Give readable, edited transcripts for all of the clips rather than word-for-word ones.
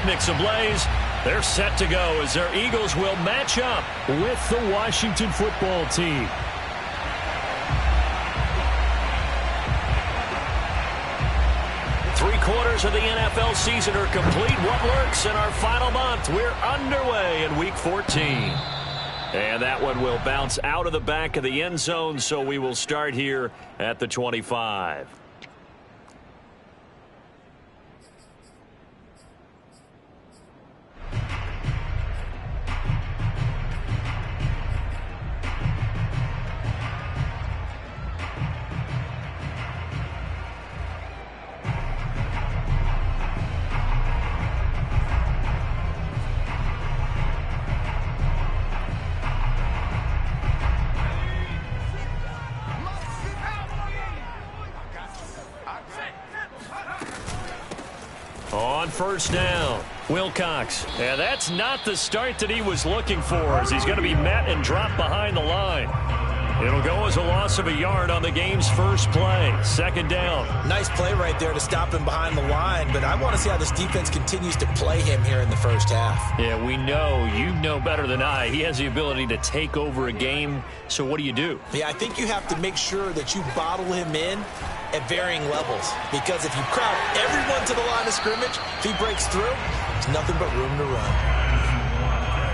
picnics ablaze. They're set to go as their Eagles will match up with the Washington football team. Three-quarters of the NFL season are complete. What works in our final month? We're underway in Week 14. And that one will bounce out of the back of the end zone, so we will start here at the 25. On first down, Wilcox. And that's not the start that he was looking for, as he's going to be met and dropped behind the line. It'll go as a loss of a yard on the game's first play. Second down. Nice play right there to stop him behind the line, but I want to see how this defense continues to play him here in the first half. Yeah, we know. You know better than I. He has the ability to take over a game, so what do you do? Yeah, I think you have to make sure that you bottle him in at varying levels, because if you crowd everyone to the line of scrimmage, if he breaks through, there's nothing but room to run.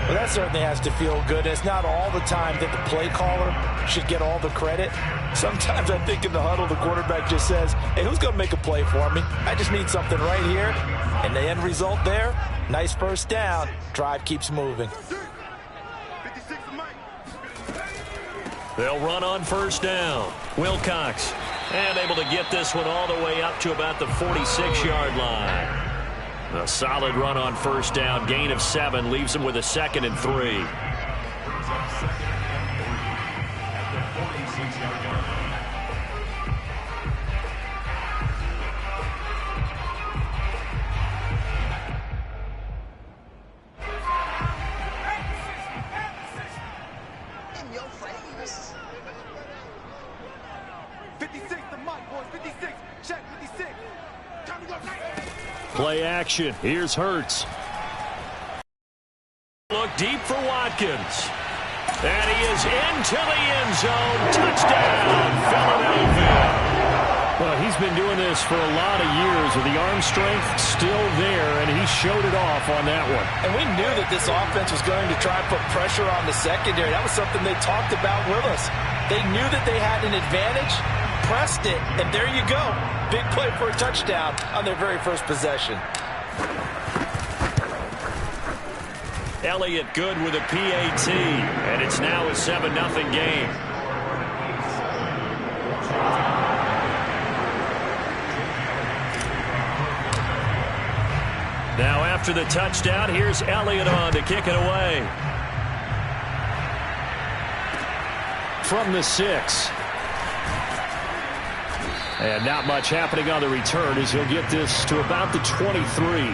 Well, that certainly has to feel good. It's not all the time that the play caller should get all the credit. Sometimes I think in the huddle, the quarterback just says, hey, who's going to make a play for me? I just need something right here. And the end result there, nice first down. Drive keeps moving. They'll run on first down. Wilcox. And able to get this one all the way up to about the 46-yard line. A solid run on first down. Gain of 7 leaves him with a 2nd and 3. Play action. Here's Hurts. Look deep for Watkins. And he is into the end zone. Touchdown, Philadelphia. Well, he's been doing this for a lot of years with the arm strength still there, and he showed it off on that one. And we knew that this offense was going to try and put pressure on the secondary. That was something they talked about with us. They knew that they had an advantage, pressed it, and there you go. Big play for a touchdown on their very first possession. Elliott good with a PAT, and it's now a 7-0 game. Now after the touchdown, here's Elliott on to kick it away. From the 6. And not much happening on the return as he'll get this to about the 23.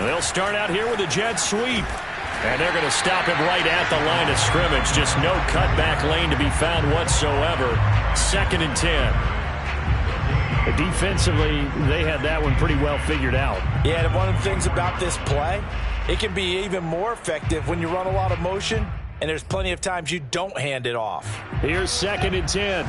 They'll start out here with a jet sweep. And they're going to stop him right at the line of scrimmage. Just no cutback lane to be found whatsoever. 2nd and 10. Defensively, they had that one pretty well figured out. Yeah, and one of the things about this play, it can be even more effective when you run a lot of motion, and there's plenty of times you don't hand it off. Here's 2nd and 10.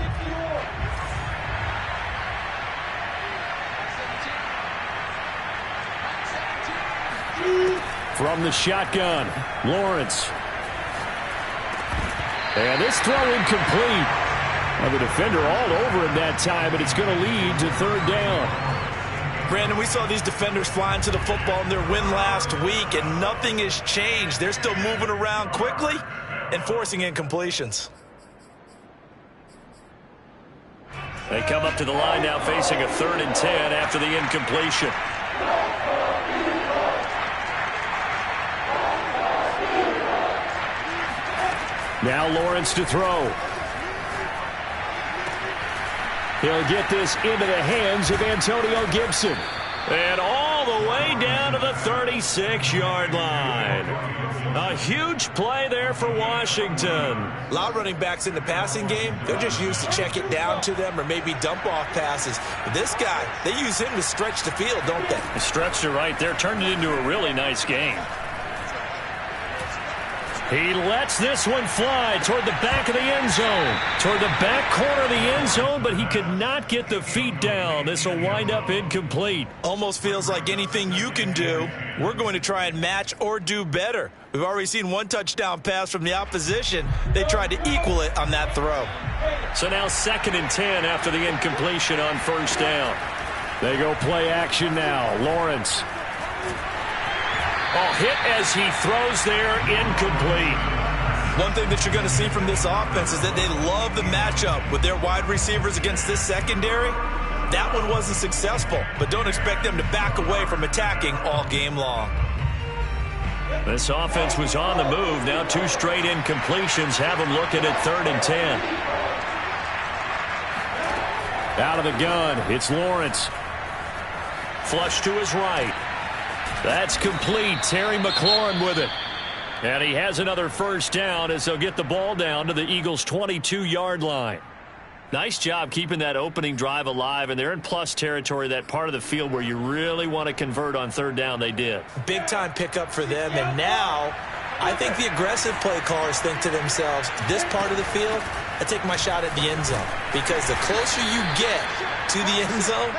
From the shotgun, Lawrence. And this throw incomplete. Well, the defender all over him that time, but it's going to lead to 3rd down. Brandon, we saw these defenders flying to the football in their win last week, and nothing has changed. They're still moving around quickly and forcing incompletions. They come up to the line now facing a 3rd and 10 after the incompletion. Now Lawrence to throw. He'll get this into the hands of Antonio Gibson. And all the way down to the 36-yard line. A huge play there for Washington. A lot of running backs in the passing game, they're just used to check it down to them or maybe dump off passes. But this guy, they use him to stretch the field, don't they? He stretched it right there, turned it into a really nice game. He lets this one fly toward the back of the end zone. Toward the back corner of the end zone, but he could not get the feet down. This will wind up incomplete. Almost feels like anything you can do, we're going to try and match or do better. We've already seen one touchdown pass from the opposition. They tried to equal it on that throw. So now 2nd and 10 after the incompletion on 1st down. They go play action now. Lawrence. Oh, hit as he throws there, incomplete. One thing that you're going to see from this offense is that they love the matchup with their wide receivers against this secondary. That one wasn't successful, but don't expect them to back away from attacking all game long. This offense was on the move. Now 2 straight incompletions have them looking at 3rd and 10. Out of the gun, it's Lawrence. Flush to his right. That's complete. Terry McLaurin with it. And he has another 1st down as they'll get the ball down to the Eagles' 22-yard line. Nice job keeping that opening drive alive, and they're in plus territory, that part of the field where you really want to convert on 3rd down. They did. Big-time pickup for them, and now I think the aggressive play callers think to themselves, this part of the field, I take my shot at the end zone, because the closer you get to the end zone,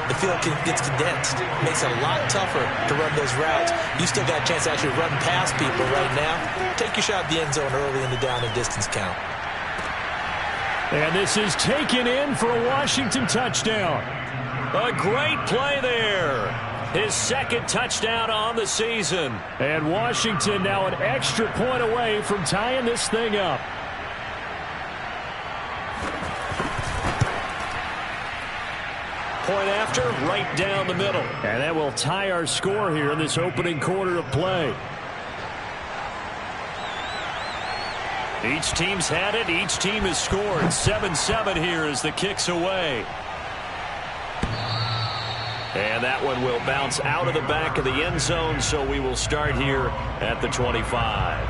the field gets condensed. It makes it a lot tougher to run those routes. You still got a chance to actually run past people right now. Take your shot at the end zone early in the down and distance count. And this is taken in for a Washington touchdown. A great play there. His 2nd touchdown on the season. And Washington now an extra point away from tying this thing up. Point after, right down the middle. And that will tie our score here in this opening quarter of play. Each team's had it. Each team has scored. 7-7 here as the kick's away. And that one will bounce out of the back of the end zone, so we will start here at the 25.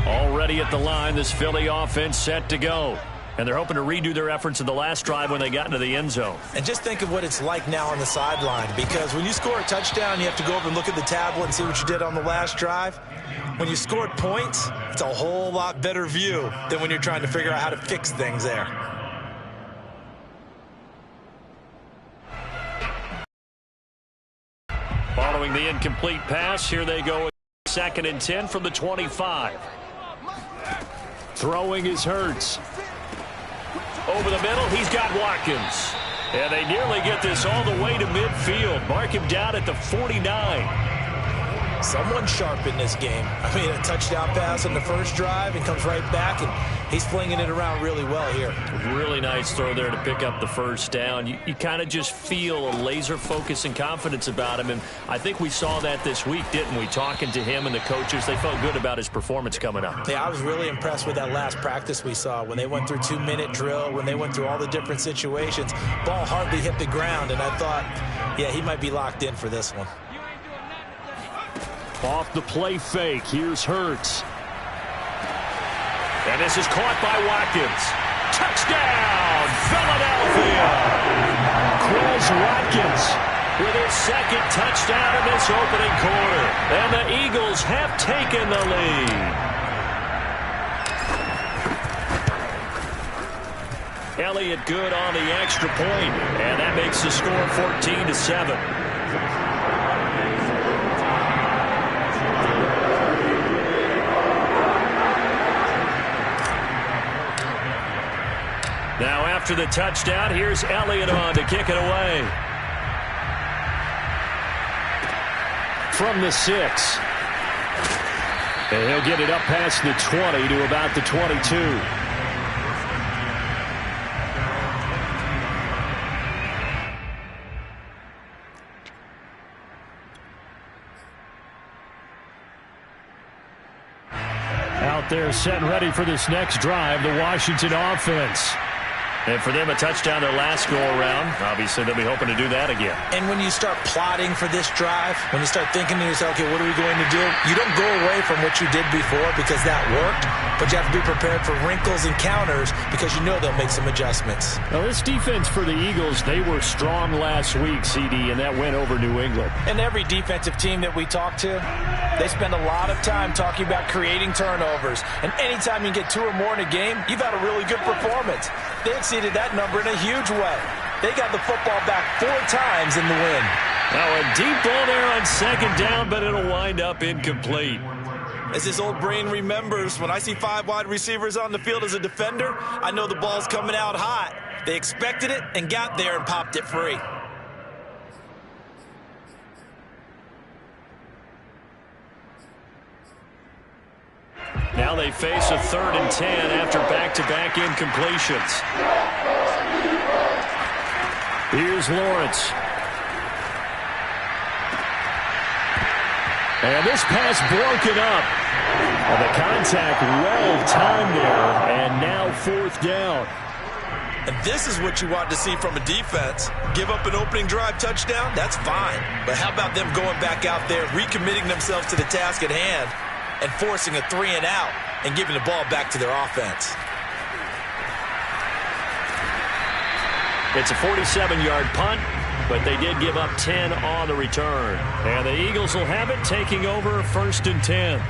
Already at the line, this Philly offense set to go. And they're hoping to redo their efforts in the last drive when they got into the end zone. And just think of what it's like now on the sideline, because when you score a touchdown, you have to go over and look at the tablet and see what you did on the last drive. When you scored points, it's a whole lot better view than when you're trying to figure out how to fix things there. Following the incomplete pass, here they go. 2nd and 10 from the 25. Throwing is Hurts. Over the middle, he's got Watkins. And they nearly get this all the way to midfield. Mark him down at the 49. Someone sharp in this game. I mean, a touchdown pass on the first drive and comes right back, and he's flinging it around really well here. Really nice throw there to pick up the 1st down. You kind of just feel a laser focus and confidence about him, and I think we saw that this week, didn't we? Talking to him and the coaches, they felt good about his performance coming up. Yeah, I was really impressed with that last practice we saw when they went through 2-minute drill, when they went through all the different situations. Ball hardly hit the ground, and I thought, yeah, he might be locked in for this one. Off the play fake, here's Hurts. And this is caught by Watkins. Touchdown, Philadelphia! Chris Watkins with his 2nd touchdown in this opening quarter. And the Eagles have taken the lead. Elliott good on the extra point, and that makes the score 14-7. Now after the touchdown, here's Elliott on to kick it away. From the 6. And he'll get it up past the 20 to about the 22. Out there set and ready for this next drive, the Washington offense. And for them, a touchdown their last go-around. Obviously, they'll be hoping to do that again. And when you start plotting for this drive, when you start thinking to yourself, okay, what are we going to do? You don't go away from what you did before because that worked, but you have to be prepared for wrinkles and counters because you know they'll make some adjustments. Now, this defense for the Eagles, they were strong last week, CD, and that went over New England. And every defensive team that we talk to, they spend a lot of time talking about creating turnovers. And anytime you get 2 or more in a game, you've had a really good performance. They exceeded that number in a huge way. They got the football back 4 times in the win. Now a deep ball there on second down, but it'll wind up incomplete. As his old brain remembers, when I see 5 wide receivers on the field as a defender, I know the ball's coming out hot. They expected it and got there and popped it free. Now they face a 3rd and 10 after back-to-back incompletions. Here's Lawrence. And this pass broken up. And the contact well timed there, and now 4th down. And this is what you want to see from a defense. Give up an opening drive touchdown, that's fine. But how about them going back out there, recommitting themselves to the task at hand, and forcing a 3-and-out and giving the ball back to their offense. It's a 47-yard punt, but they did give up 10 on the return. And the Eagles will have it, taking over 1st and 10.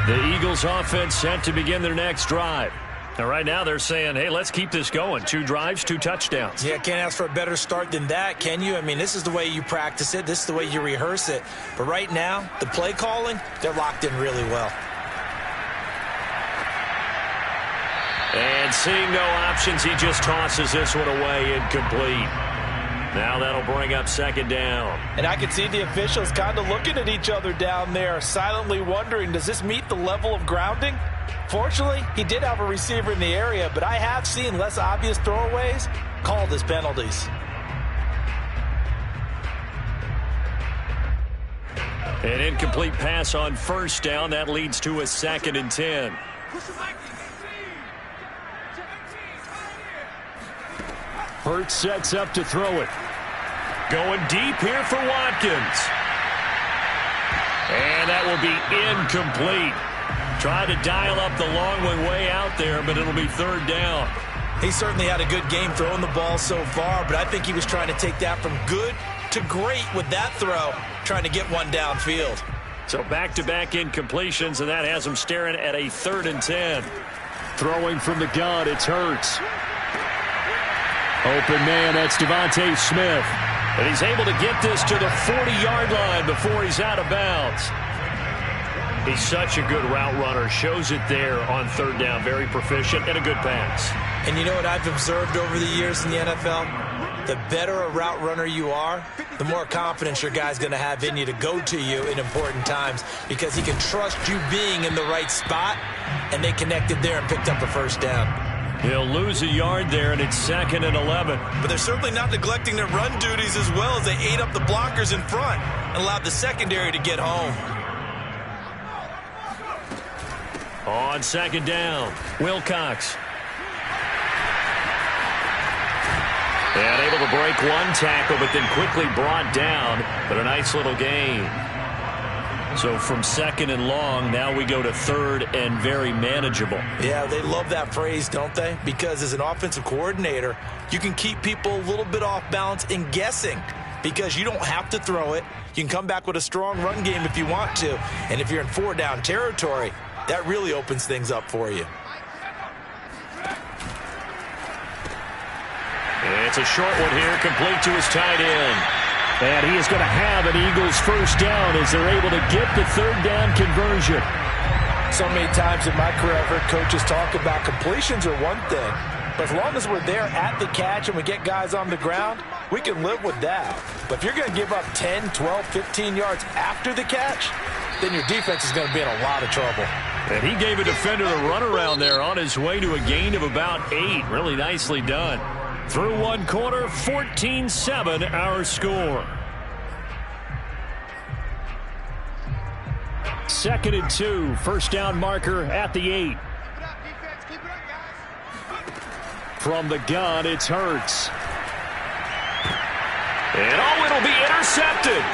The Eagles offense set to begin their next drive. Now, right now, they're saying, hey, let's keep this going. 2 drives, 2 touchdowns. Yeah, can't ask for a better start than that, can you? I mean, this is the way you practice it. This is the way you rehearse it. But right now, the play calling, they're locked in really well. And seeing no options, he just tosses this one away, incomplete. Now that'll bring up 2nd down. And I can see the officials kind of looking at each other down there, silently wondering, does this meet the level of grounding? Fortunately, he did have a receiver in the area, but I have seen less obvious throwaways called as penalties. An incomplete pass on 1st down. That leads to a 2nd and 10. Hurts sets up to throw it. Going deep here for Watkins. And that will be incomplete. Try to dial up the long one way out there, but it'll be 3rd down. He certainly had a good game throwing the ball so far, but I think he was trying to take that from good to great with that throw, trying to get one downfield. So back-to-back incompletions, and that has him staring at a 3rd and 10. Throwing from the gun, it's Hurts. Open man, that's Devontae Smith. And he's able to get this to the 40-yard line before he's out of bounds. He's such a good route runner. Shows it there on 3rd down. Very proficient and a good pass. And you know what I've observed over the years in the NFL? The better a route runner you are, the more confidence your guy's going to have in you to go to you in important times because he can trust you being in the right spot, and they connected there and picked up a 1st down. He'll lose a yard there, and it's 2nd and 11. But they're certainly not neglecting their run duties as well as they ate up the blockers in front and allowed the secondary to get home. On 2nd down, Wilcox. And able to break one tackle, but then quickly brought down. But a nice little gain. So from 2nd and long, now we go to 3rd and very manageable. Yeah, they love that phrase, don't they? Because as an offensive coordinator, you can keep people a little bit off balance and guessing because you don't have to throw it. You can come back with a strong run game if you want to. And if you're in 4-down territory, that really opens things up for you. It's a short one here, complete to his tight end. And he is going to have an Eagles 1st down as they're able to get the 3rd down conversion. So many times in my career, I've heard coaches talk about completions are one thing. But as long as we're there at the catch and we get guys on the ground, we can live with that. But if you're going to give up 10, 12, 15 yards after the catch, then your defense is going to be in a lot of trouble. And he gave a defender the runaround there on his way to a gain of about 8. Really nicely done. Through one quarter, 14-7 our score. 2nd and 2, first down marker at the 8. From the gun, it's Hurts. And it'll be intercepted.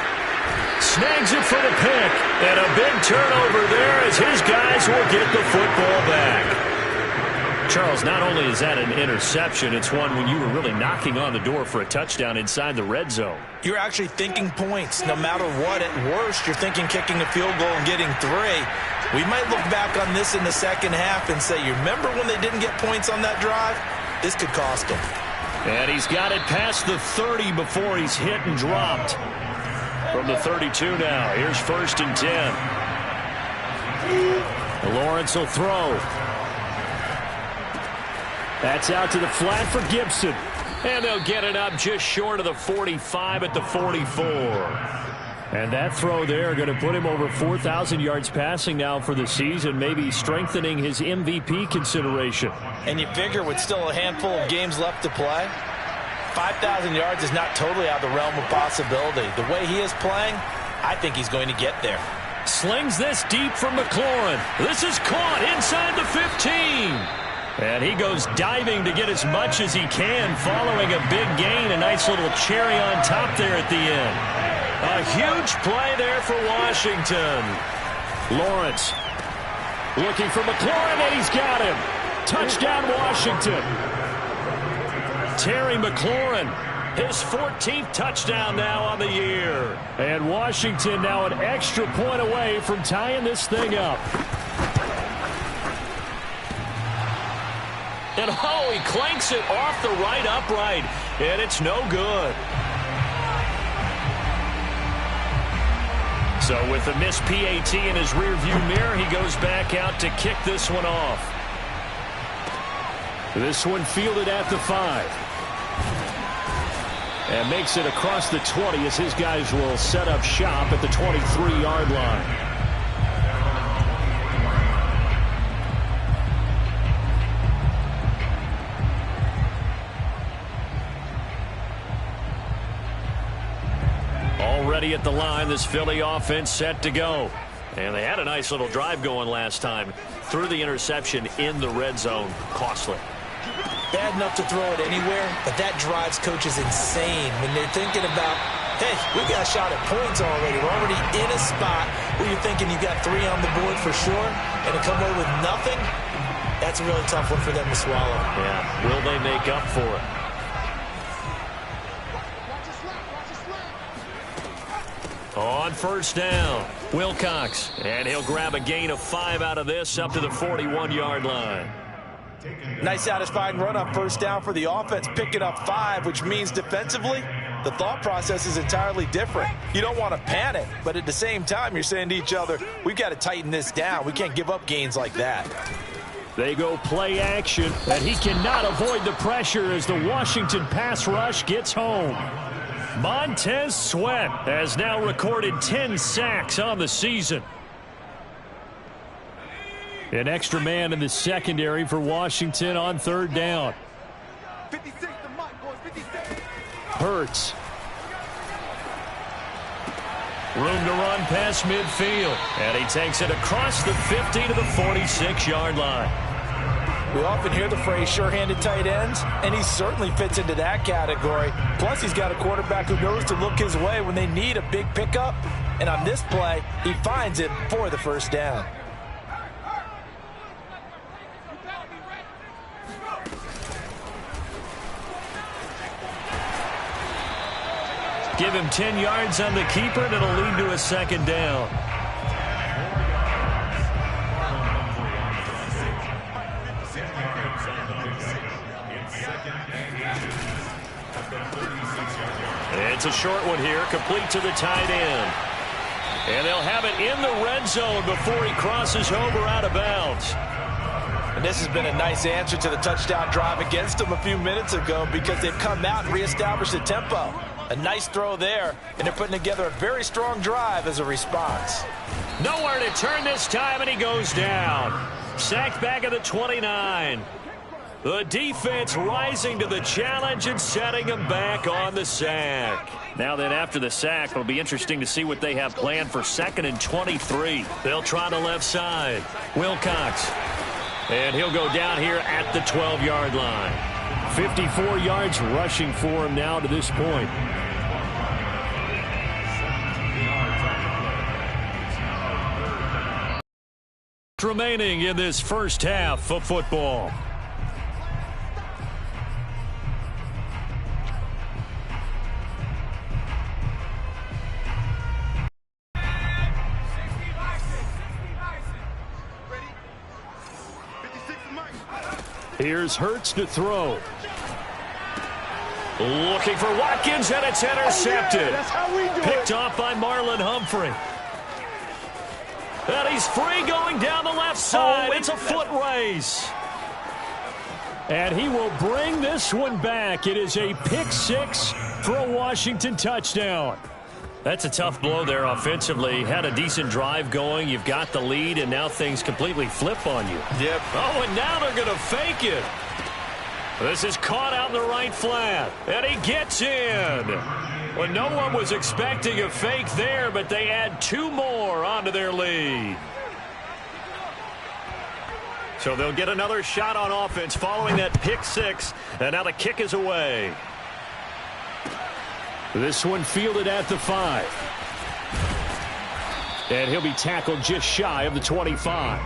Snags it for the pick. And a big turnover there as his guys will get the football back. Charles, not only is that an interception, it's one when you were really knocking on the door for a touchdown inside the red zone. You're actually thinking points. No matter what, at worst, you're thinking kicking a field goal and getting 3. We might look back on this in the second half and say, you remember when they didn't get points on that drive? This could cost them. And he's got it past the 30 before he's hit and dropped. From the 32 now, here's 1st and 10. Lawrence will throw. That's out to the flat for Gibson. And they'll get it up just short of the 45 at the 44. And that throw there going to put him over 4,000 yards passing now for the season, maybe strengthening his MVP consideration. And you figure with still a handful of games left to play, 5,000 yards is not totally out of the realm of possibility. The way he is playing, I think he's going to get there. Slings this deep from McLaurin. This is caught inside the 15. And he goes diving to get as much as he can following a big gain. A nice little cherry on top there at the end. A huge play there for Washington. Lawrence looking for McLaurin, and he's got him. Touchdown, Washington. Terry McLaurin, his 14th touchdown now on the year. And Washington now an extra point away from tying this thing up. And he clanks it off the right upright, and it's no good. So with the missed PAT in his rearview mirror, he goes back out to kick this one off. This one fielded at the 5. And makes it across the 20 as his guys will set up shop at the 23-yard line. Already at the line, this Philly offense set to go. And they had a nice little drive going last time. Threw the interception in the red zone. Costly. Bad enough to throw it anywhere, but that drives coaches insane when they're thinking about, hey, we've got a shot at points already. We're already in a spot where you're thinking you've got 3 on the board for sure, and to come away with nothing, that's a really tough one for them to swallow. Yeah, will they make up for it? On first down, Wilcox. And he'll grab a gain of 5 out of this up to the 41-yard line. Nice satisfying run on first down for the offense, picking up 5, which means defensively, the thought process is entirely different. You don't want to panic, but at the same time, you're saying to each other, we've got to tighten this down. We can't give up gains like that. They go play action, and he cannot avoid the pressure as the Washington pass rush gets home. Montez Sweat has now recorded 10 sacks on the season. An extra man in the secondary for Washington on third down. Hurts. Room to run past midfield. And he takes it across the 50 to the 46-yard line. We often hear the phrase sure-handed tight ends, and he certainly fits into that category. Plus, he's got a quarterback who knows to look his way when they need a big pickup. And on this play, he finds it for the first down. Give him 10 yards on the keeper, and it'll lead to a second down. It's a short one here, complete to the tight end. And they'll have it in the red zone before he crosses over out of bounds. And this has been a nice answer to the touchdown drive against them a few minutes ago because they've come out and reestablished the tempo. A nice throw there, and they're putting together a very strong drive as a response. Nowhere to turn this time, and he goes down. Sacked back at the 29. The defense rising to the challenge and setting them back on the sack. Now then, after the sack, it'll be interesting to see what they have planned for 2nd and 23. They'll try the left side. Wilcox. And he'll go down here at the 12-yard line. 54 yards rushing for him now to this point. Remaining in this first half of football. Here's Hurts to throw. Looking for Watkins, and it's intercepted. That's how we do it. Picked off by Marlon Humphrey. And he's free going down the left side. It's a foot race. And he will bring this one back. It is a pick six for a Washington touchdown. That's a tough blow there offensively. Had a decent drive going. You've got the lead, and now things completely flip on you. Yep. Oh, and now they're going to fake it. This is caught out in the right flat. And he gets in. Well, no one was expecting a fake there, but they add 2 more onto their lead. So they'll get another shot on offense following that pick six, and now the kick is away. This one fielded at the 5. And he'll be tackled just shy of the 25.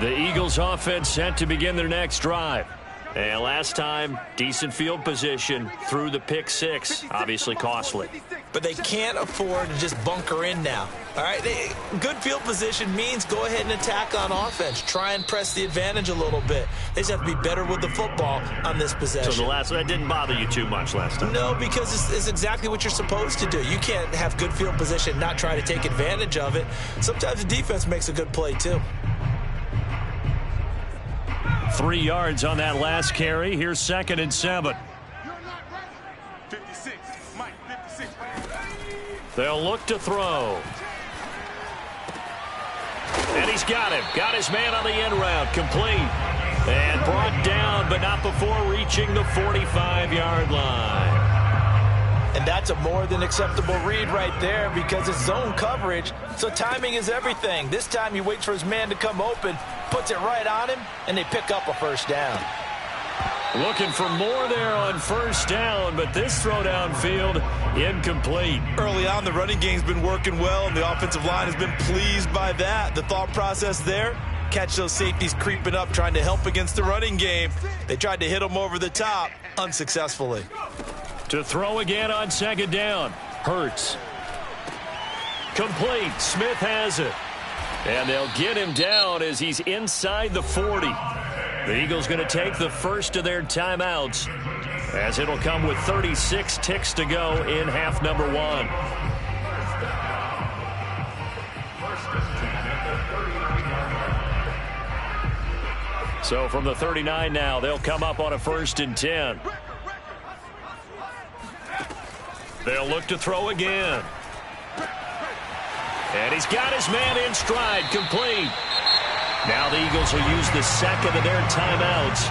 The Eagles offense set to begin their next drive. And last time, decent field position through the pick six. Obviously costly. But they can't afford to just bunker in now. All right, good field position means go ahead and attack on offense. Try and press the advantage a little bit. They just have to be better with the football on this possession. So that didn't bother you too much last time? No, because it's exactly what you're supposed to do. You can't have good field position, not try to take advantage of it. Sometimes the defense makes a good play too. 3 yards on that last carry. Here's 2nd and 7. 56. Mike, 56. They'll look to throw. And he's got him. Got his man on the end route. Complete. And brought down, but not before reaching the 45-yard line. And that's a more than acceptable read right there because it's zone coverage, so timing is everything. This time he waits for his man to come open, puts it right on him, and they pick up a first down. Looking for more there on first down, but this throw downfield incomplete. Early on, the running game's been working well, and the offensive line has been pleased by that. The thought process there, catch those safeties creeping up, trying to help against the running game. They tried to hit them over the top, unsuccessfully. To throw again on 2nd down. Hurts. Complete. Smith has it. And they'll get him down as he's inside the 40. The Eagles going to take the first of their timeouts as it'll come with 36 ticks to go in half number 1. So from the 39 now, they'll come up on a 1st and 10. They'll look to throw again. And he's got his man in stride, complete. Now the Eagles will use the second of their timeouts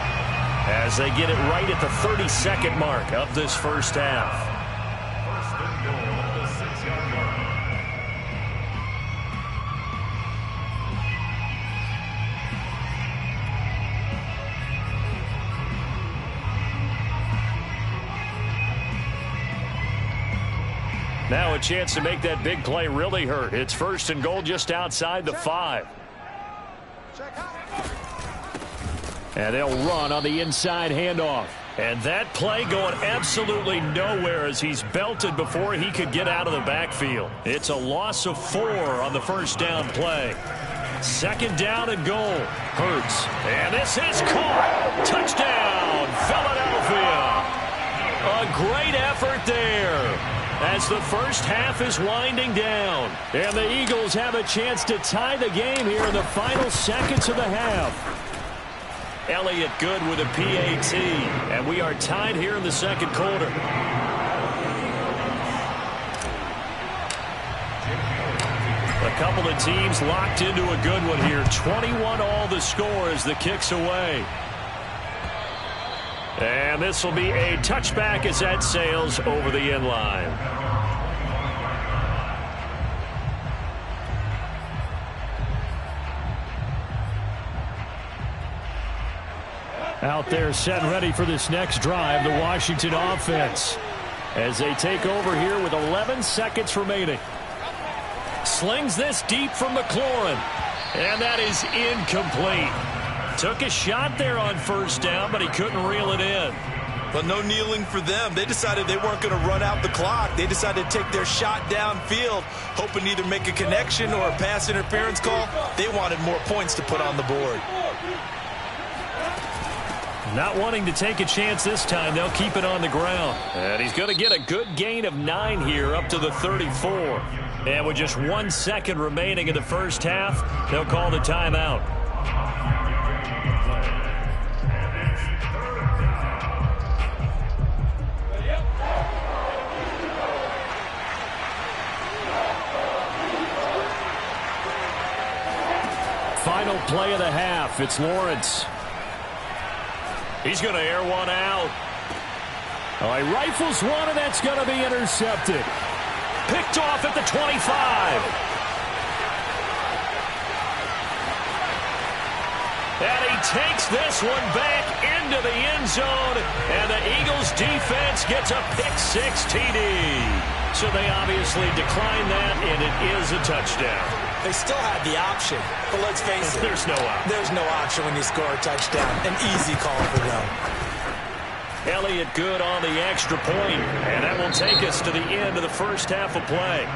as they get it right at the 32nd mark of this first half. Now a chance to make that big play really hurt. It's 1st and goal just outside the 5. And they'll run on the inside handoff. And that play going absolutely nowhere as he's belted before he could get out of the backfield. It's a loss of 4 on the first down play. 2nd down and goal. Hurts. And this is caught. Touchdown, Philadelphia. A great effort there as the first half is winding down. And the Eagles have a chance to tie the game here in the final seconds of the half. Elliott good with a PAT. And we are tied here in the second quarter. A couple of teams locked into a good one here. 21-all the score as the kick's away. And this will be a touchback as that sails over the end line. Out there set and ready for this next drive, the Washington offense, as they take over here with 11 seconds remaining. Slings this deep from McLaurin, and that is incomplete. Took a shot there on first down, but he couldn't reel it in. But no kneeling for them. They decided they weren't going to run out the clock. They decided to take their shot downfield, hoping to either make a connection or a pass interference call. They wanted more points to put on the board. Not wanting to take a chance this time, they'll keep it on the ground. And he's going to get a good gain of 9 here up to the 34. And with just 1 second remaining in the first half, they'll call the timeout. Final play of the half. It's Lawrence. He's going to air one out. Oh, he rifles one, and that's going to be intercepted. Picked off at the 25. And he takes this one back into the end zone, and the Eagles defense gets a pick-6 TD. So they obviously decline that, and it is a touchdown. They still had the option, but let's face it. There's no option. There's no option when you score a touchdown. An easy call for them. Elliott good on the extra point, and that will take us to the end of the first half of play.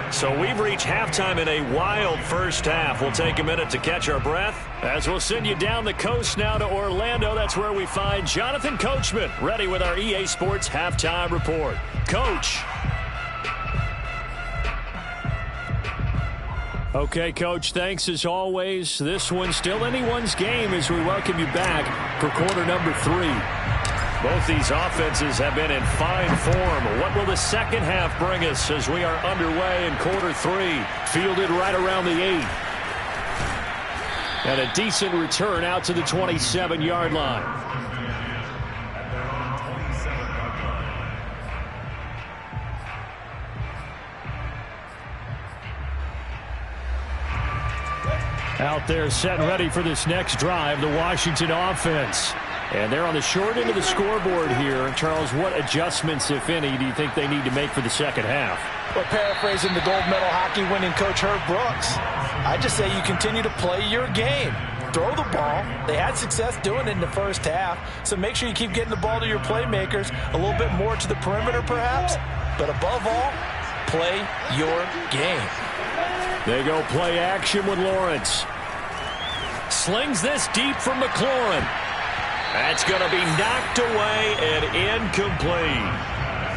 So we've reached halftime in a wild first half. We'll take a minute to catch our breath as we'll send you down the coast now to Orlando. That's where we find Jonathan Coachman ready with our EA Sports Halftime Report. Coach. Okay, Coach, thanks as always. This one's still anyone's game as we welcome you back for quarter number 3. Both these offenses have been in fine form. What will the second half bring us as we are underway in quarter 3? Fielded right around the 8. And a decent return out to the 27-yard line. Out there set and ready for this next drive, the Washington offense. And they're on the short end of the scoreboard here. Charles, what adjustments, if any, do you think they need to make for the second half? Well, paraphrasing the gold medal hockey winning coach Herb Brooks, I just say you continue to play your game. Throw the ball. They had success doing it in the first half, so make sure you keep getting the ball to your playmakers, a little bit more to the perimeter perhaps, but above all, play your game. They go play action with Lawrence. Slings this deep from McLaurin. That's going to be knocked away and incomplete.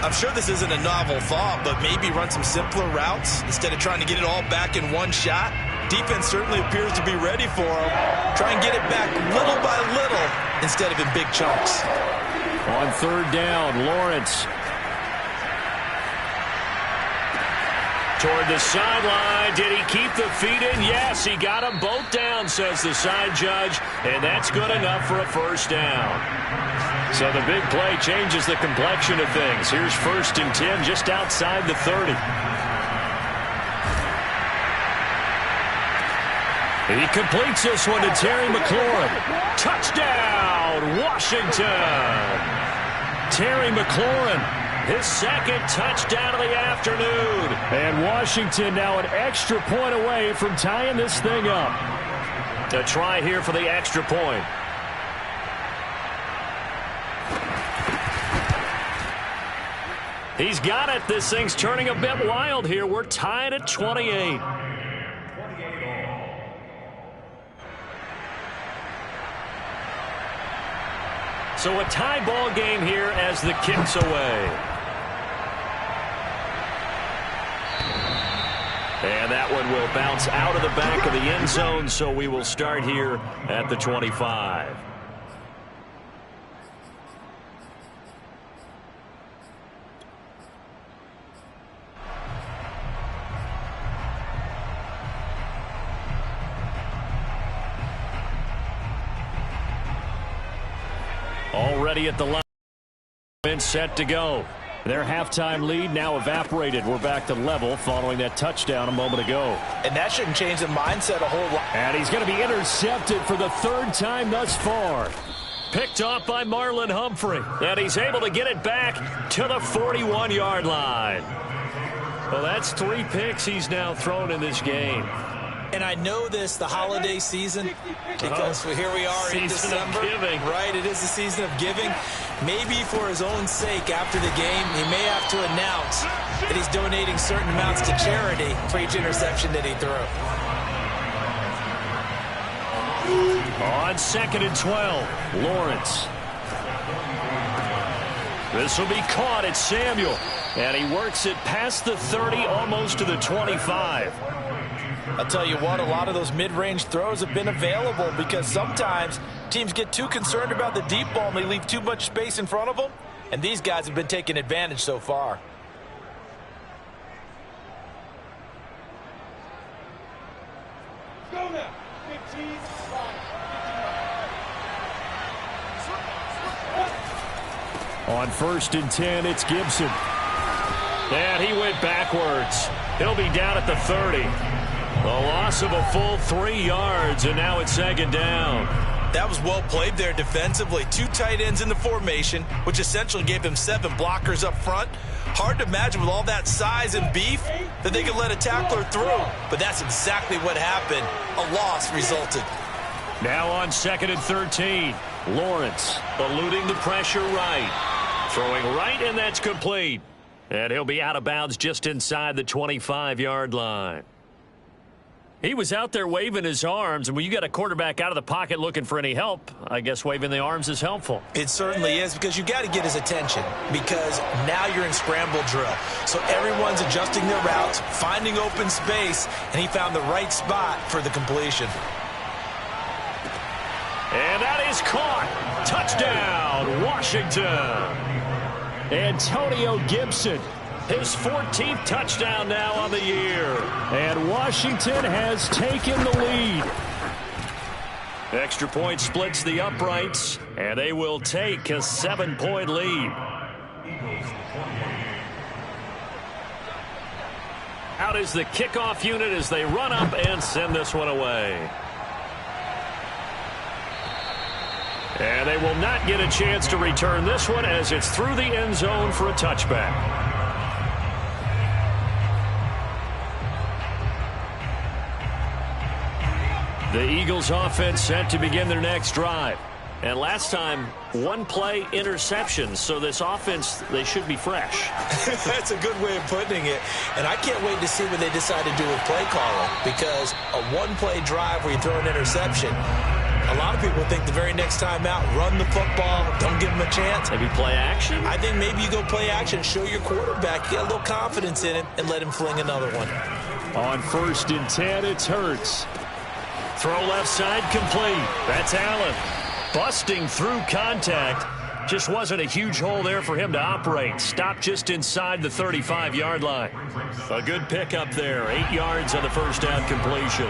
I'm sure this isn't a novel thought, but maybe run some simpler routes instead of trying to get it all back in one shot. Defense certainly appears to be ready for him. Try and get it back little by little instead of in big chunks. On third down, Lawrence. Toward the sideline. Did he keep the feet in? Yes, he got them both down, says the side judge, and that's good enough for a first down. So the big play changes the complexion of things. Here's 1st and 10 just outside the 30. He completes this one to Terry McLaurin. Touchdown, Washington. Terry McLaurin. His second touchdown of the afternoon. And Washington now an extra point away from tying this thing up. A try here for the extra point. He's got it. This thing's turning a bit wild here. We're tied at 28. So a tie ball game here as the kick's away. And that one will bounce out of the back of the end zone, so we will start here at the 25. ready at the line. And set to go. Their halftime lead now evaporated. We're back to level following that touchdown a moment ago. And that shouldn't change the mindset a whole lot. And he's going to be intercepted for the third time thus far. Picked off by Marlon Humphrey. And he's able to get it back to the 41-yard line. Well, that's 3 picks he's now thrown in this game. And I know this, the holiday season, because here we are in December. Giving. Right, it is the season of giving. Maybe for his own sake after the game, he may have to announce that he's donating certain amounts to charity for each interception that he threw. On 2nd and 12, Lawrence. This will be caught at Samuel. And he works it past the 30, almost to the 25. I'll tell you what, a lot of those mid-range throws have been available because sometimes teams get too concerned about the deep ball and they leave too much space in front of them. And these guys have been taking advantage so far. Go now. 15, 5. On 1st and 10, it's Gibson. And he went backwards. He'll be down at the 30. A loss of a full 3 yards, and now it's 2nd down. That was well played there defensively. 2 tight ends in the formation, which essentially gave them 7 blockers up front. Hard to imagine with all that size and beef that they could let a tackler through. But that's exactly what happened. A loss resulted. Now on 2nd and 13, Lawrence eluding the pressure right. Throwing right, and that's complete. And he'll be out of bounds just inside the 25-yard line. He was out there waving his arms, and when you got a quarterback out of the pocket looking for any help, I guess waving the arms is helpful. It certainly is, because you got to get his attention, because now you're in scramble drill. So everyone's adjusting their routes, finding open space, and he found the right spot for the completion. And that is caught. Touchdown, Washington. Antonio Gibson. His 14th touchdown now on the year. And Washington has taken the lead. Extra point splits the uprights, and they will take a 7-point lead. Out is the kickoff unit as they run up and send this one away. And they will not get a chance to return this one as it's through the end zone for a touchback. The Eagles offense set to begin their next drive. And last time, 1-play interception. So this offense, they should be fresh. That's a good way of putting it. And I can't wait to see what they decide to do with play calling. Because a 1-play drive where you throw an interception, a lot of people think the very next time out, run the football, don't give them a chance. Maybe play action? I think maybe you go play action, show your quarterback, get a little confidence in him, and let him fling another one. On 1st and 10, it's Hurts. Throw left side complete. That's Allen. Busting through contact. Just wasn't a huge hole there for him to operate. Stopped just inside the 35-yard line. A good pickup there. 8 yards on the first down completion.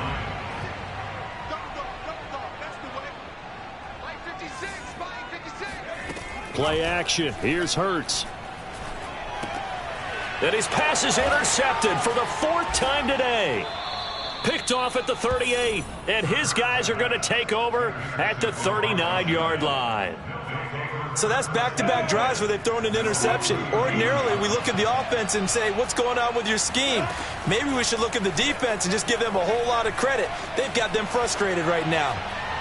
Play action. Here's Hurts. And his pass is intercepted for the 4th time today. Picked off at the 38, and his guys are going to take over at the 39-yard line. So that's back-to-back drives where they've thrown an interception. Ordinarily, we look at the offense and say, what's going on with your scheme? Maybe we should look at the defense and just give them a whole lot of credit. They've got them frustrated right now.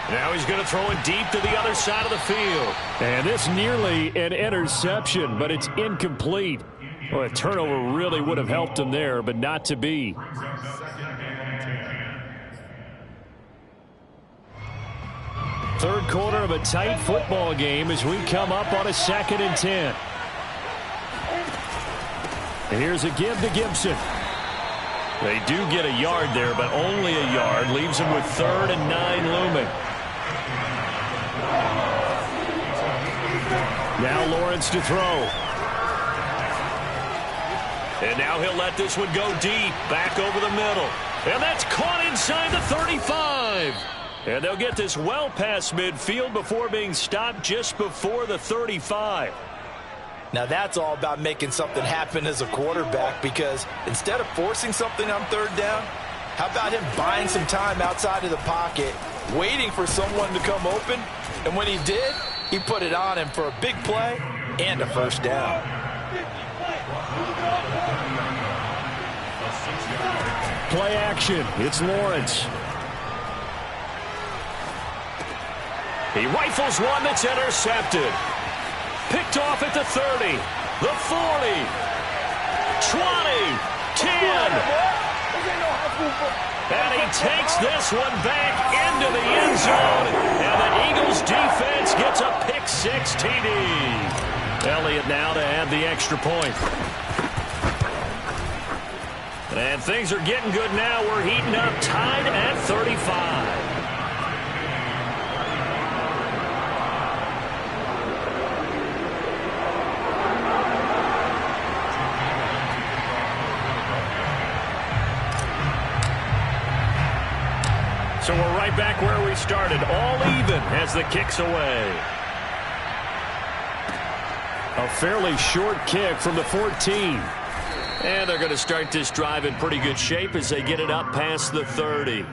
Now he's going to throw it deep to the other side of the field. And this nearly an interception, but it's incomplete. Well, a turnover really would have helped him there, but not to be. Third quarter of a tight football game as we come up on a 2nd and 10. And here's a give to Gibson. They do get a yard there, but only a yard. Leaves them with 3rd and 9 looming. Now Lawrence to throw. And now he'll let this one go deep, back over the middle. And that's caught inside the 35. And they'll get this well past midfield before being stopped just before the 35. Now that's all about making something happen as a quarterback, because instead of forcing something on third down, how about him buying some time outside of the pocket, waiting for someone to come open, and when he did, he put it on him for a big play and a first down. Play action. It's Lawrence. He rifles one that's intercepted. Picked off at the 30, the 40, 20, 10. And he takes this one back into the end zone. And the Eagles defense gets a pick-6 TD. Elliott now to add the extra point. And things are getting good now. We're heating up, tied at 35. So we're right back where we started, all even as the kick's away. A fairly short kick from the 14. And they're going to start this drive in pretty good shape as they get it up past the 30.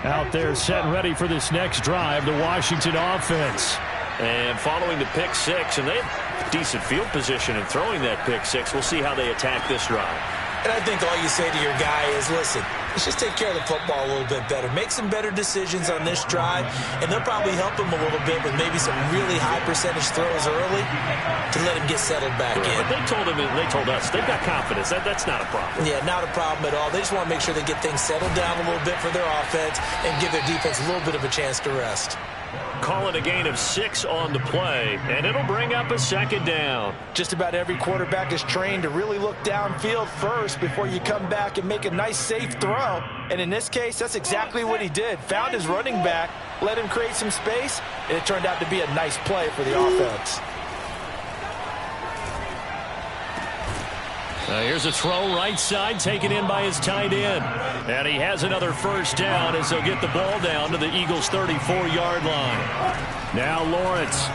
Out there set and ready for this next drive, the Washington offense. And following the pick-6, and they have decent field position in throwing that pick-6. We'll see how they attack this drive. And I think all you say to your guy is, listen, let's just take care of the football a little bit better. Make some better decisions on this drive, and they'll probably help him a little bit with maybe some really high percentage throws early to let him get settled back in. But they told him, and they told us, they've got confidence. That's not a problem. Yeah, not a problem at all. They just want to make sure they get things settled down a little bit for their offense and give their defense a little bit of a chance to rest. Call it a gain of 6 on the play, and it'll bring up a second down. Just about every quarterback is trained to really look downfield first before you come back and make a nice, safe throw. And in this case, that's exactly what he did. Found his running back, let him create some space, and it turned out to be a nice play for the offense. Here's a throw right side, taken in by his tight end. And he has another first down as they'll get the ball down to the Eagles' 34-yard line. Now Lawrence.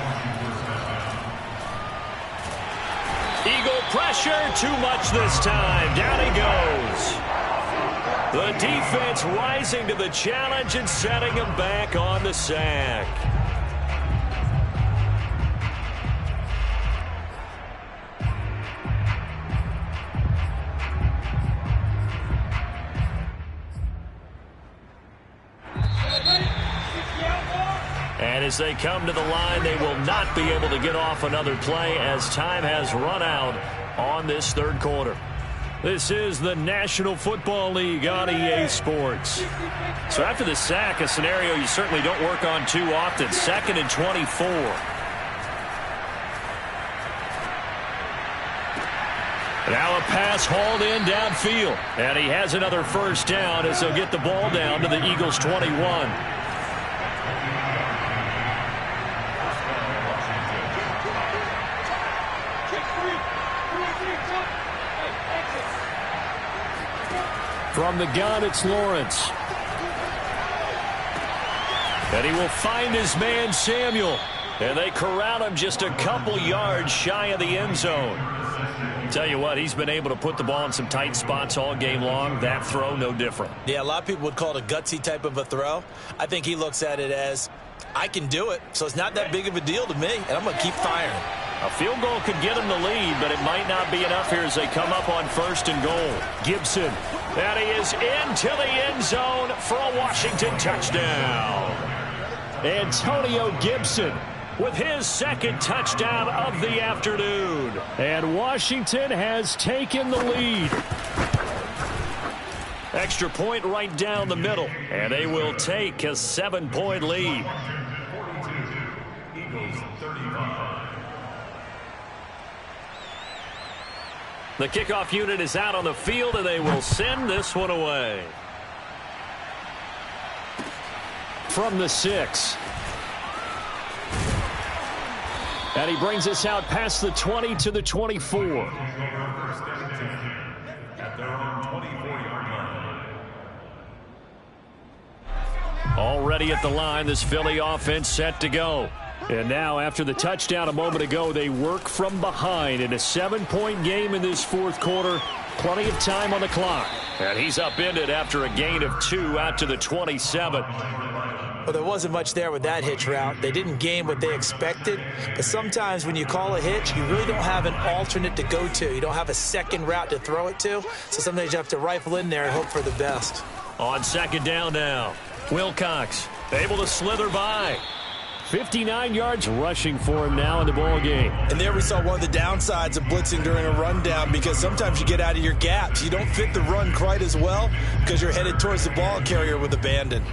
Eagle pressure, too much this time. Down he goes. The defense rising to the challenge and setting him back on the sack. And as they come to the line, they will not be able to get off another play as time has run out on this third quarter. This is the National Football League on EA Sports. So after the sack, a scenario you certainly don't work on too often. 2nd and 24. Now a pass hauled in downfield. And he has another first down as they'll get the ball down to the Eagles' 21. From the gun, it's Lawrence. And he will find his man, Samuel. And they corral him just a couple yards shy of the end zone. Tell you what, he's been able to put the ball in some tight spots all game long. That throw, no different. Yeah, a lot of people would call it a gutsy type of a throw. I think he looks at it as, I can do it, so it's not that big of a deal to me, and I'm going to keep firing. A field goal could get him the lead, but it might not be enough here as they come up on 1st and goal. Gibson, and he is into the end zone for a Washington touchdown. Antonio Gibson with his 2nd touchdown of the afternoon. And Washington has taken the lead. Extra point right down the middle, and they will take a 7-point lead. The kickoff unit is out on the field, and they will send this one away. From the 6. And he brings us out past the 20 to the 24. first down attempt at their own 24-yard line. Already at the line, this Philly offense set to go. And now, after the touchdown a moment ago, they work from behind in a 7-point game in this fourth quarter. Plenty of time on the clock. And he's upended after a gain of 2 out to the 27. Well, there wasn't much there with that hitch route. They didn't gain what they expected. But sometimes when you call a hitch, you really don't have an alternate to go to. You don't have a second route to throw it to. So sometimes you have to rifle in there and hope for the best. On second down now, Wilcox able to slither by. 59 yards rushing for him now in the ball game. And there we saw one of the downsides of blitzing during a rundown, because sometimes you get out of your gaps. You don't fit the run quite as well because you're headed towards the ball carrier with abandon.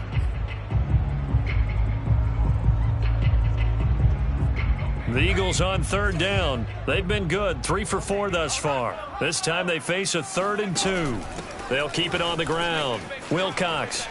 The Eagles on third down. They've been good, 3 for 4 thus far. This time they face a 3rd and 2. They'll keep it on the ground. Wilcox.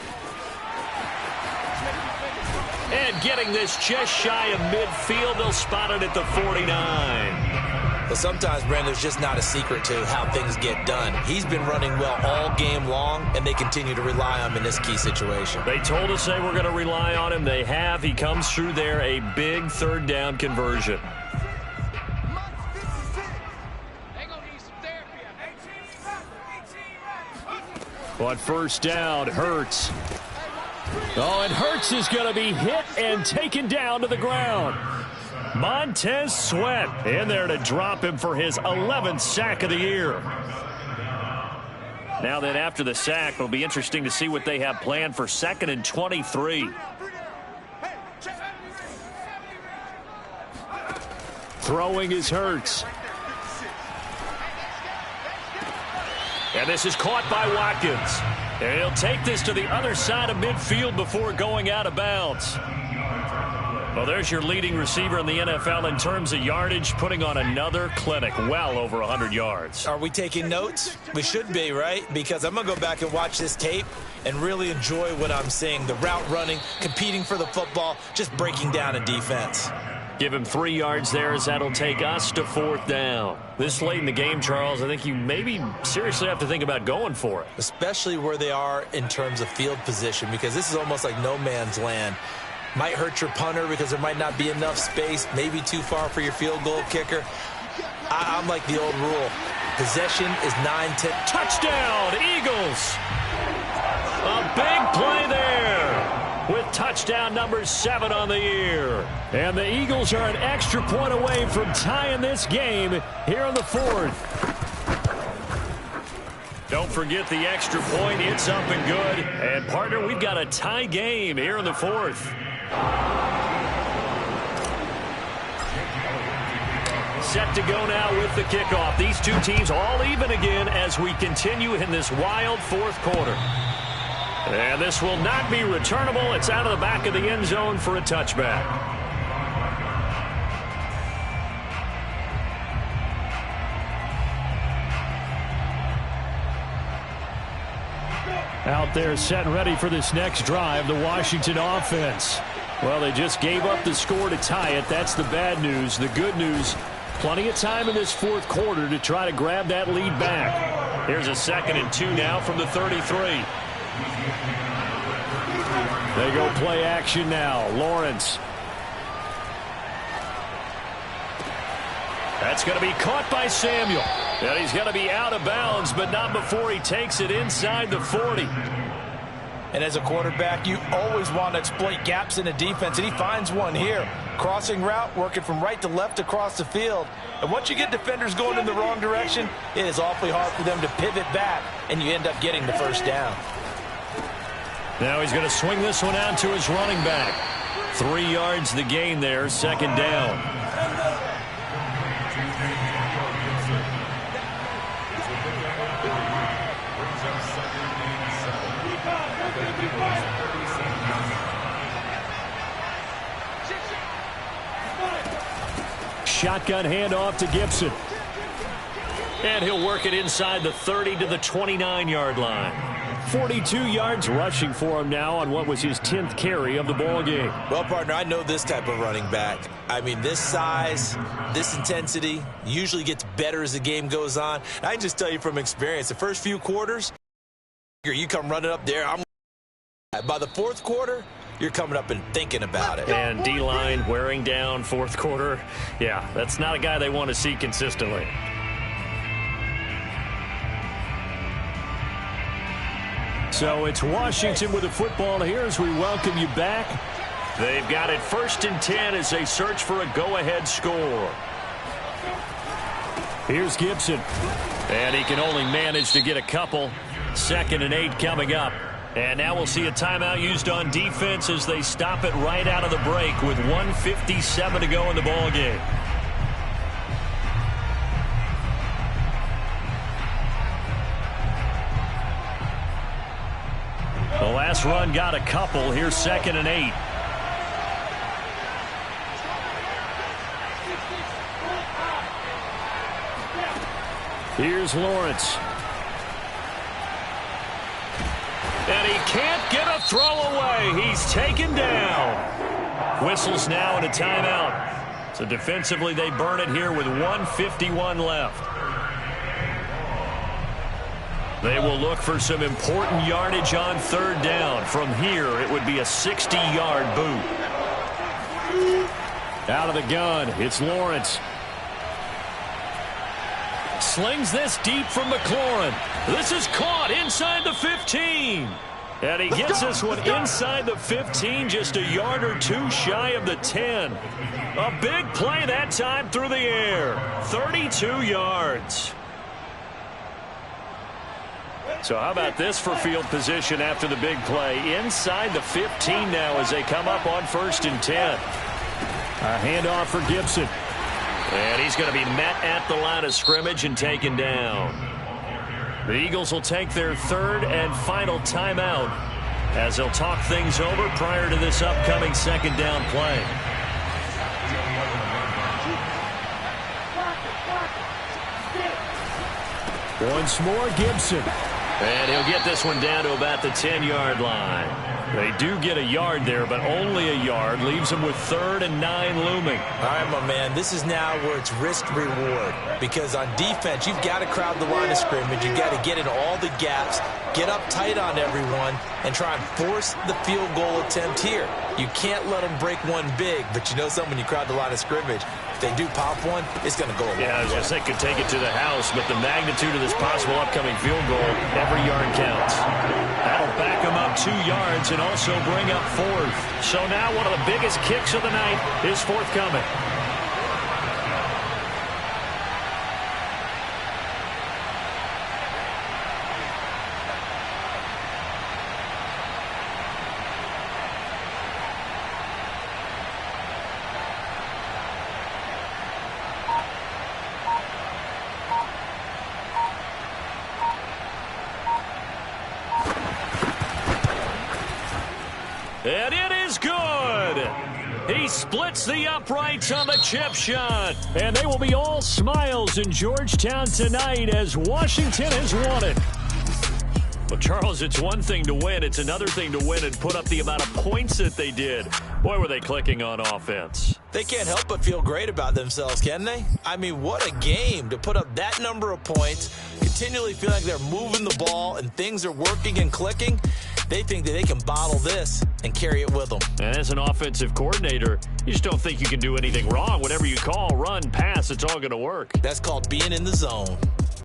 And getting this just shy of midfield, they'll spot it at the 49. Well, sometimes, Brandon, there's just not a secret to how things get done. He's been running well all game long, and they continue to rely on him in this key situation. They told us they were going to rely on him. They have. He comes through there, a big third down conversion. On first down, Hurts. Oh, and Hurts is going to be hit and taken down to the ground. Montez Sweat in there to drop him for his 11th sack of the year. Now then, after the sack, it'll be interesting to see what they have planned for 2nd and 23. Throwing is Hurts. And this is caught by Watkins. And he'll take this to the other side of midfield before going out of bounds. Well, there's your leading receiver in the NFL in terms of yardage, putting on another clinic, well over 100 yards. Are we taking notes? We should be, right? Because I'm going to go back and watch this tape and really enjoy what I'm seeing. The route running, competing for the football, just breaking down a defense. Give him 3 yards there as that'll take us to 4th down. This late in the game, Charles, I think you maybe seriously have to think about going for it. Especially where they are in terms of field position, because this is almost like no man's land. Might hurt your punter because there might not be enough space, maybe too far for your field goal kicker. I'm like the old rule. Possession is 9-10. Touchdown, Eagles! A big play there with touchdown number 7 on the year. And the Eagles are an extra point away from tying this game here in the 4th. Don't forget the extra point. It's up and good. And, partner, we've got a tie game here in the 4th. Set to go now with the kickoff. These two teams all even again as we continue in this wild 4th quarter. And this will not be returnable. It's out of the back of the end zone for a touchback. Out there set and ready for this next drive, the Washington offense. Well, they just gave up the score to tie it. That's the bad news. The good news, plenty of time in this 4th quarter to try to grab that lead back. Here's a 2nd and 2 now from the 33. They go play action now. Lawrence. That's going to be caught by Samuel. And he's going to be out of bounds, but not before he takes it inside the 40. And as a quarterback, you always want to exploit gaps in a defense, and he finds one here. Crossing route, working from right to left across the field. And once you get defenders going in the wrong direction, it is awfully hard for them to pivot back, and you end up getting the first down. Now he's going to swing this one out to his running back. 3 yards the gain there, 2nd down. Shotgun handoff to Gibson. And he'll work it inside the 30 to the 29-yard line. 42 yards rushing for him now on what was his 10th carry of the ball game. Well, partner, I know this type of running back. I mean, this size, this intensity usually gets better as the game goes on. I can just tell you from experience, the first few quarters, you come running up there. By the fourth quarter, you're coming up and thinking about it. And D-line wearing down fourth quarter. Yeah, that's not a guy they want to see consistently. So it's Washington with the football here as we welcome you back. They've got it 1st and 10 as they search for a go-ahead score. Here's Gibson. And he can only manage to get a couple. 2nd and 8 coming up. And now we'll see a timeout used on defense as they stop it right out of the break with 1:57 to go in the ball game. The last run got a couple. Here's 2nd and 8. Here's Lawrence. And he can't get a throw away. He's taken down. Whistles now and a timeout. So defensively they burn it here with 1:51 left. They will look for some important yardage on 3rd down. From here, it would be a 60-yard boot. Out of the gun, it's Lawrence. Slings this deep from McLaurin. This is caught inside the 15. And he gets this one inside the 15, just a yard or two shy of the 10. A big play that time through the air. 32 yards. So how about this for field position after the big play? Inside the 15 now as they come up on 1st and 10. A handoff for Gibson. And he's going to be met at the line of scrimmage and taken down. The Eagles will take their 3rd and final timeout as they'll talk things over prior to this upcoming 2nd down play. Once more, Gibson. And he'll get this one down to about the 10-yard line. They do get a yard there, but only a yard. Leaves them with 3rd and 9 looming. All right, my man, this is now where it's risk-reward. Because on defense, you've got to crowd the line of scrimmage. You've got to get in all the gaps, get up tight on everyone, and try and force the field goal attempt here. You can't let them break one big, but you know something, when you crowd the line of scrimmage, if they do pop one, it's going to go a long way. Yeah, I was going to say could take it to the house, but the magnitude of this possible upcoming field goal, every yard counts. That'll back them up 2 yards and also bring up 4th. So now one of the biggest kicks of the night is forthcoming. And it is good. He splits the uprights on the chip shot. And they will be all smiles in Georgetown tonight as Washington has won it. Well, Charles, it's one thing to win. It's another thing to win and put up the amount of points that they did. Boy, were they clicking on offense. They can't help but feel great about themselves, can they? I mean, what a game to put up that number of points, continually feel like they're moving the ball and things are working and clicking. They think that they can bottle this and carry it with them. And as an offensive coordinator, you just don't think you can do anything wrong. Whatever you call, run, pass, it's all going to work. That's called being in the zone.